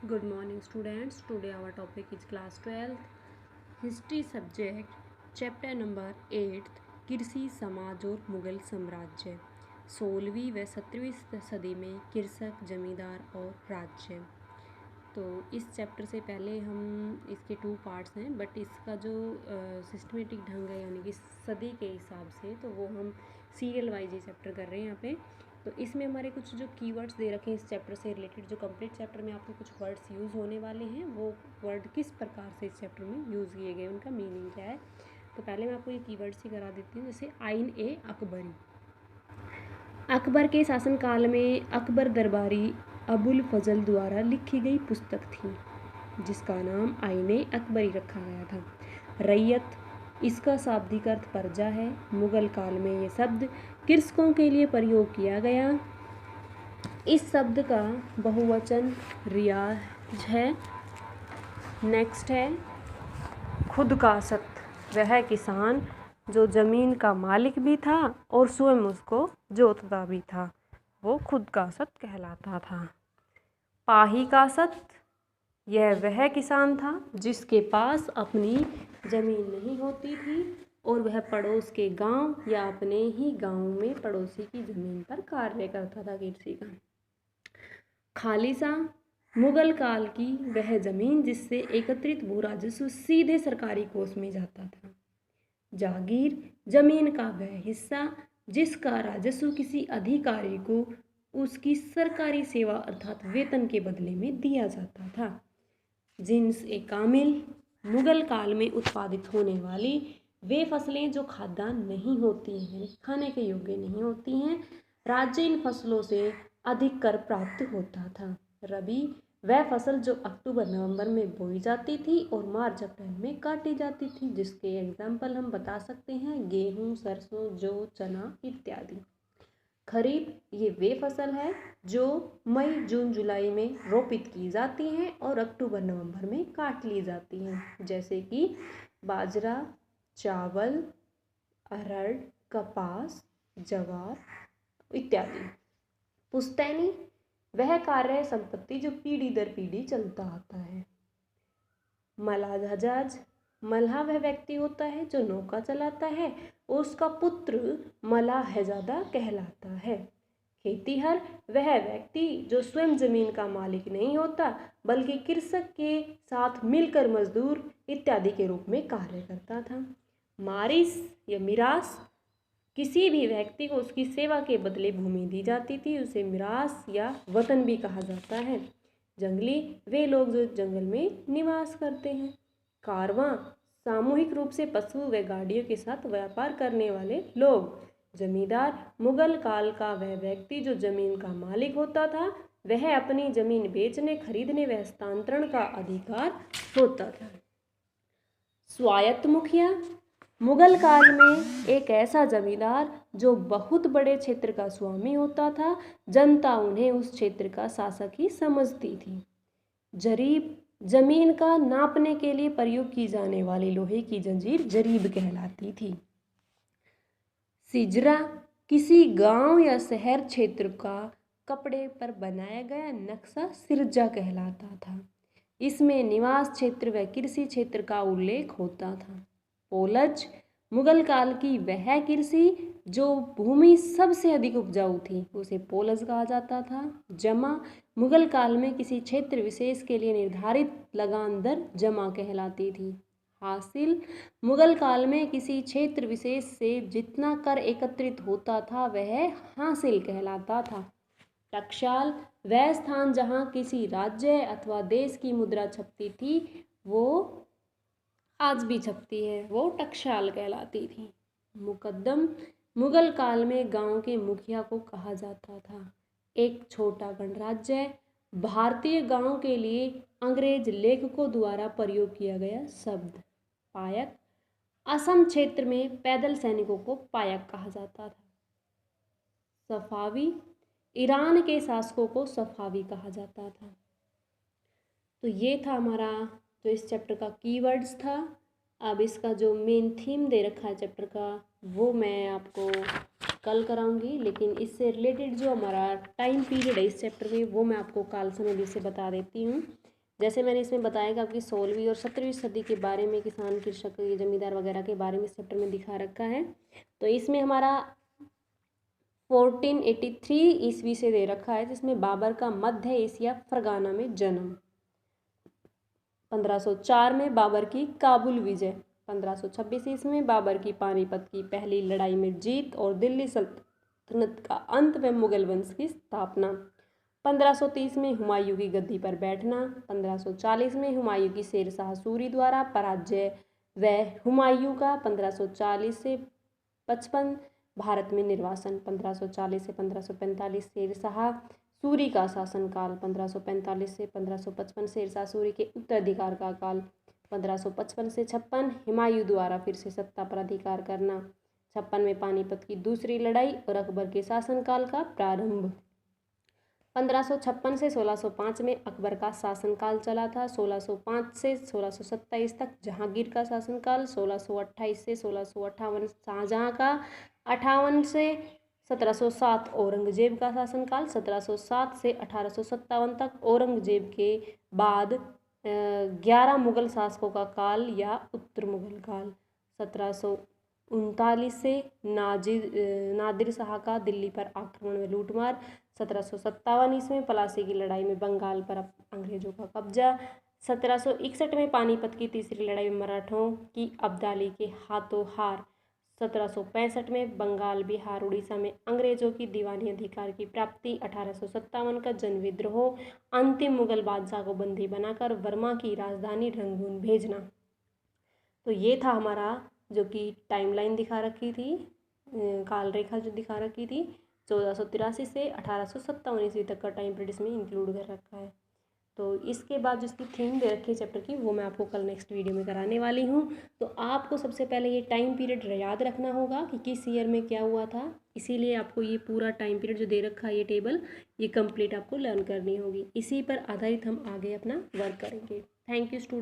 Good morning students. Today our topic is class 12th history subject chapter number 8 कृषि समाज और मुगल साम्राज्य 16वीं व 17वीं सदी में कृषक जमींदार और राज्य। तो इस चैप्टर से पहले हम इसके 2 पार्ट्स हैं बट इसका जो सिस्टमेटिक ढंग है यानी कि सदी के हिसाब से तो वो हम सीरियल वाइज ये चैप्टर कर रहे हैं यहाँ पे। तो इसमें हमारे कुछ जो कीवर्ड्स दे रखे हैं इस चैप्टर से रिलेटेड, जो कंप्लीट चैप्टर में आपको कुछ वर्ड्स यूज़ होने वाले हैं, वो वर्ड किस प्रकार से इस चैप्टर में यूज़ किए गए, उनका मीनिंग क्या है। तो पहले मैं आपको ये कीवर्ड्स ही करा देती हूँ। जैसे आइन ए अकबरी, अकबर के शासनकाल में अकबर दरबारी अबुल फजल द्वारा लिखी गई पुस्तक थी जिसका नाम आईने अकबरी रखा गया था। रैयत, इसका शाब्दिक अर्थ प्रजा है। मुगल काल में ये शब्द कृषकों के लिए प्रयोग किया गया। इस शब्द का बहुवचन रियाज है। नेक्स्ट है खुदकासत, वह किसान जो जमीन का मालिक भी था और स्वयं उसको जोतता भी था, वो खुदकासत कहलाता था। पाहीकासत, यह वह किसान था जिसके पास अपनी ज़मीन नहीं होती थी और वह पड़ोस के गांव या अपने ही गांव में पड़ोसी की ज़मीन पर कार्य करता था कृषि का। खालिसा, मुगल काल की वह ज़मीन जिससे एकत्रित भू राजस्व सीधे सरकारी कोष में जाता था। जागीर, ज़मीन का वह हिस्सा जिसका राजस्व किसी अधिकारी को उसकी सरकारी सेवा अर्थात वेतन के बदले में दिया जाता था। जिन्स ए कामिल, मुगल काल में उत्पादित होने वाली वे फसलें जो खाद्यान्न नहीं होती हैं, खाने के योग्य नहीं होती हैं। राज्य इन फसलों से अधिक कर प्राप्त होता था। रबी, वह फसल जो अक्टूबर नवंबर में बोई जाती थी और मार्च अप्रैल में काटी जाती थी, जिसके एग्जाम्पल हम बता सकते हैं गेहूँ, सरसों, जौ, चना इत्यादि। खरीफ, ये वे फसल है जो मई जून जुलाई में रोपित की जाती हैं और अक्टूबर नवंबर में काट ली जाती हैं, जैसे कि बाजरा, चावल, अरहर, कपास, ज्वार इत्यादि। पुश्तैनी, वह कार्य संपत्ति जो पीढ़ी दर पीढ़ी चलता आता है। मलाहजाज, मल्लाह वह व्यक्ति होता है जो नौका चलाता है और उसका पुत्र मलाहजादा कहलाता है। खेतीहर, वह व्यक्ति जो स्वयं जमीन का मालिक नहीं होता बल्कि कृषक के साथ मिलकर मजदूर इत्यादि के रूप में कार्य करता था। मारिस या मिरास, किसी भी व्यक्ति को उसकी सेवा के बदले भूमि दी जाती थी, उसे मिरास या वतन भी कहा जाता है। जंगली, वे लोग जो जंगल में निवास करते हैं। कारवां, सामूहिक रूप से पशु व गाड़ियों के साथ व्यापार करने वाले लोग। जमींदार, मुगल काल का वह व्यक्ति जो जमीन का मालिक होता था, वह अपनी जमीन बेचने, खरीदने व हस्तांतरण का अधिकार होता था। स्वायत्त मुखिया, मुगल काल में एक ऐसा जमींदार जो बहुत बड़े क्षेत्र का स्वामी होता था, जनता उन्हें उस क्षेत्र का शासक ही समझती थी। जरीब, जमीन का नापने के लिए प्रयोग की जाने वाली लोहे की जंजीर जरीब कहलाती थी। सिजरा, किसी गांव या शहर क्षेत्र का कपड़े पर बनाया गया नक्शा सिरजा कहलाता था। इसमें निवास क्षेत्र व कृषि क्षेत्र का उल्लेख होता था। पोलज, मुगल काल की वह कृषि जो भूमि सबसे अधिक उपजाऊ थी, उसे पोलज कहा जाता था। जमा, मुगल काल में किसी क्षेत्र विशेष के लिए निर्धारित लगान दर जमा कहलाती थी। हासिल, मुगल काल में किसी क्षेत्र विशेष से जितना कर एकत्रित होता था वह हासिल कहलाता था। टकसाल, वह स्थान जहाँ किसी राज्य अथवा देश की मुद्रा छपती थी, वो आज भी छपती है, वो टकसाल कहलाती थी। मुकद्दम, मुगल काल में गांव के मुखिया को कहा जाता था। एक छोटा गणराज्य, भारतीय गांव के लिए अंग्रेज लेखकों द्वारा प्रयोग किया गया शब्द। पायक, असम क्षेत्र में पैदल सैनिकों को पायक कहा जाता था। सफावी, ईरान के शासकों को सफावी कहा जाता था। तो ये था हमारा जो इस चैप्टर का कीवर्ड्स था। अब इसका जो मेन थीम दे रखा है चैप्टर का वो मैं आपको कल कराऊंगी, लेकिन इससे रिलेटेड जो हमारा टाइम पीरियड है इस चैप्टर में वो मैं आपको काल समय से बता देती हूँ। जैसे मैंने इसमें बताया कि आपकी 16वीं और 17वीं सदी के बारे में किसान कृषक जमींदार वगैरह के बारे में इस चैप्टर में दिखा रखा है। तो इसमें हमारा 1483 ईस्वी से दे रखा है, जिसमें बाबर का मध्य एशिया फरगाना में जन्म। 1504 में बाबर की काबुल विजय। 1526 ईस्वी में बाबर की पानीपत की पहली लड़ाई में जीत और दिल्ली सल्तनत का अंत में मुगल वंश की स्थापना। 1530 में हुमायूं की गद्दी पर बैठना। 1540 में हुमायूं की शेरशाह सूरी द्वारा पराजय व हुमायूं का 1540 से 55 भारत में निर्वासन। 1540 से 1545 शेरशाह सूरी का शासनकाल। 1545 से 1555 शेरशाह सूरी के उत्तराधिकार का काल। 1555 से 56 हुमायूं द्वारा फिर से सत्ता पर अधिकार करना। 56 में पानीपत की दूसरी लड़ाई और अकबर के शासनकाल का प्रारंभ। 1556 से 1605 में अकबर का शासनकाल चला था। 1605 से 1627 तक जहांगीर का शासनकाल। 1628 से 1658 शाहजहां का। 58 से 1707 औरंगजेब का शासनकाल। 1707 से 1857 तक औरंगजेब के बाद 11 मुगल शासकों का काल या उत्तर मुगल काल। 1739 से नादिर शाह का दिल्ली पर आक्रमण व लूटमार। 1757 ईस्वी में प्लासी की लड़ाई में बंगाल पर अंग्रेजों का कब्जा। 1761 में पानीपत की तीसरी लड़ाई में मराठों की अब्दाली के हाथों हार। 1765 में बंगाल, बिहार, उड़ीसा में अंग्रेजों की दीवानी अधिकार की प्राप्ति। 1857 का जन विद्रोह। अंतिम मुगल बादशाह को बंदी बनाकर वर्मा की राजधानी रंगून भेजना। तो ये था हमारा जो कि टाइमलाइन दिखा रखी थी, काल रेखा जो दिखा रखी थी 1483 से 1857 ईस्वी तक का टाइम पीरियड इसमें इंक्लूड कर रखा है। तो इसके बाद जो इसकी थीम दे रखी है चैप्टर की, वो मैं आपको कल नेक्स्ट वीडियो में कराने वाली हूँ। तो आपको सबसे पहले ये टाइम पीरियड याद रखना होगा कि किस ईयर में क्या हुआ था, इसीलिए आपको ये पूरा टाइम पीरियड जो दे रखा है ये टेबल, ये कंप्लीट आपको लर्न करनी होगी। इसी पर आधारित हम आगे अपना वर्क करेंगे। Thank you student.